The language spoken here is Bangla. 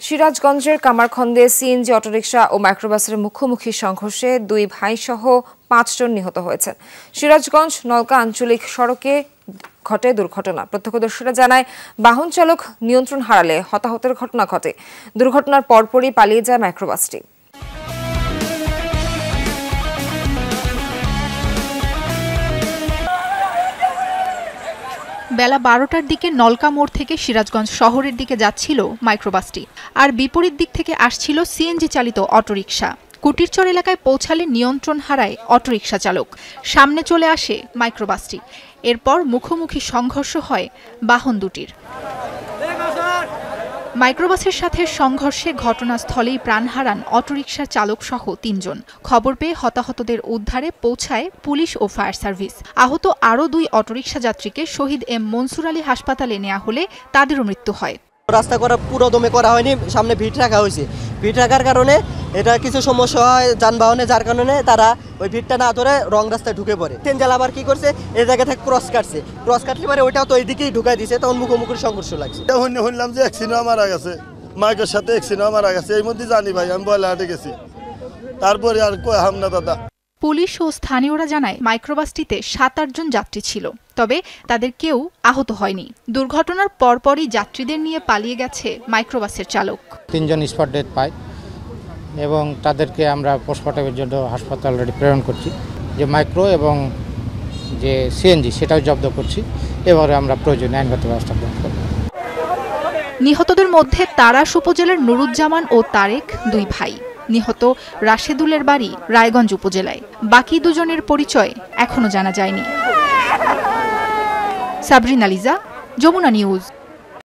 সিরাজগঞ্জের কামারখন্দে সিএনজি অটোরিকশা ও মাইক্রোবাসের মুখোমুখি সংঘর্ষে 2 ভাই সহ 5 জন নিহত হয়েছেন। সিরাজগঞ্জ নলকা আঞ্চলিক সড়কে ঘটে দুর্ঘটনা। প্রত্যক্ষদর্শীরা জানায়, বাহন চালক নিয়ন্ত্রণ হারালে হতাহতের ঘটনা ঘটে। দুর্ঘটনার পরপরই পালিয়ে যায় মাইক্রোবাসটি। বেলা 12টার দিকে নলকা মোড় থেকে সিরাজগঞ্জ শহরের দিকে যাচ্ছিল মাইক্রোবাসটি, আর বিপরীত দিক থেকে আসছিল সিএনজি চালিত অটোরিকশা। কুটিরচর এলাকায় পৌঁছালে নিয়ন্ত্রণ হারায় অটোরিকশা চালক। সামনে চলে আসে মাইক্রোবাসটি। এরপর মুখোমুখি সংঘর্ষ হয় বাহন দুটির। মাইক্রোবাসের সাথে সংঘর্ষে ঘটনাস্থলেই প্রাণ হারান অটোরিকশার চালক সহ 3 জন। খবর পেয়ে হতাহতদের উদ্ধারে পৌঁছায় পুলিশ ও ফায়ার সার্ভিস। আহত আরও 2 অটোরিকশা যাত্রীকে শহীদ এম মনসুর আলী হাসপাতালে নেওয়া হলে তাদেরও মৃত্যু হয়। রাস্তা করা পুরো দমে করা হয়নি, সামনে ভিড় রাখা হয়েছে। ভিড় রাখার কারণে এটা কিছু সমস্যা হয় যানবাহনে, যার কারণে তারা ওই ভিড়টা না ধরে রং রাস্তায় ঢুকে পড়ে। তেনজাল আবার কি করছে, এই জায়গা থেকে ক্রস কাটলে পরে ওইটাও তো এইদিকেই ঢুকাই দিছে, তখন মুখোমুখি সংঘর্ষ লাগছে। শুনলাম যে অ্যাক্সিডেন্ট মারা গেছে, মাইকের সাথে অ্যাক্সিডেন্ট মারা গেছে, এই মধ্যে জানি ভাই, আমি বলে হাঁটে গেছি, তারপরে আর কই হামনা দাদা। পুলিশ ও স্থানীয়রা জানায়, মাইক্রোবাসটিতে 7-8 জন যাত্রী ছিল, তবে তাদের কেউ আহত হয়নি। দুর্ঘটনার পরপরই যাত্রীদের নিয়ে পালিয়ে গেছে মাইক্রোবাসের চালক। 3 জন স্পট ডেথ পায় এবং তাদেরকে আমরা পোস্টমর্টমের জন্য হাসপাতাল প্রেরণ করছি। যে মাইক্রো এবং যে সিএনজি সেটাও জব্দ করছি। এবারে আমরা প্রয়োজনীয় আইনগত ব্যবস্থা গ্রহণ করব। নিহতদের মধ্যে তারাস উপজেলার নুরুজ্জামান ও তারেক 2 ভাই। নিহত রাশেদুলের বাড়ি রায়গঞ্জ উপজেলায়। বাকি 2 জনের পরিচয় এখনো জানা যায়নি। সাবরিনা লিজা, যমুনা নিউজ।